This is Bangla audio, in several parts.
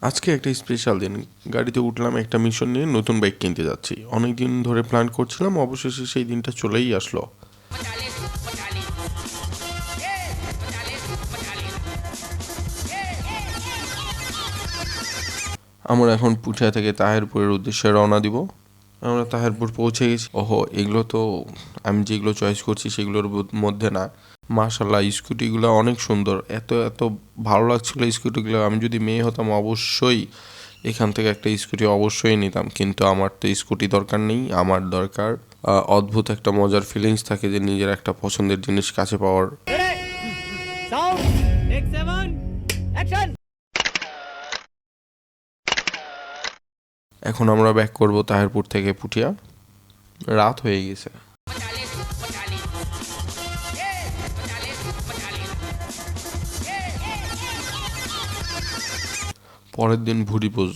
আজকে একটা স্পেশাল দিন। গাড়িতে উঠলাম, একটা মিশন নিয়ে নতুন বাইক কিনতে যাচ্ছি। অনেক দিন ধরে প্ল্যান করছিলাম, অবশেষে সেই দিনটা চলেই আসলো। আমরা এখন পুঠিয়া থেকে তাহেরপুরের উদ্দেশ্যে রওনা দিব। আমরা তাহেরপুর পৌঁছে গেছি। ওহো, এগুলো তো আমি যেগুলো চয়েস করছি সেগুলোর মধ্যে না। মাশাল্লাহ, স্কুটিগুলো অনেক সুন্দর, এত এত ভালো লাগছিল স্কুটিগুলো। আমি যদি মেয়ে হতাম অবশ্যই এখান থেকে একটা স্কুটি অবশ্যই নিতাম, কিন্তু আমার তো স্কুটি দরকার নেই। আমার দরকার অদ্ভুত একটা মজার ফিলিংস থাকে যে নিজের একটা পছন্দের জিনিস কাছে পাওয়ার। এখন আমরা ব্যাক করব তাহেরপুর থেকে পুঠিয়া। রাত হয়ে গেছে। পরের দিন ভুরিভোজ।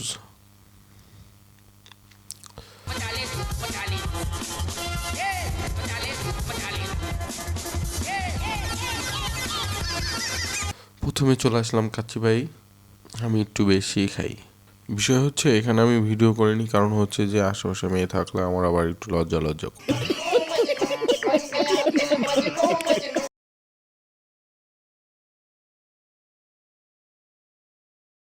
প্রথমে চলে আসলাম কাচ্চি ভাই। আমি একটু বেশি খাই। বিষয় হচ্ছে এখানে আমি ভিডিও করিনি, কারণ হচ্ছে যে আশেপাশে মেয়ে থাকলে আমার আবার একটু লজ্জা লজ্জা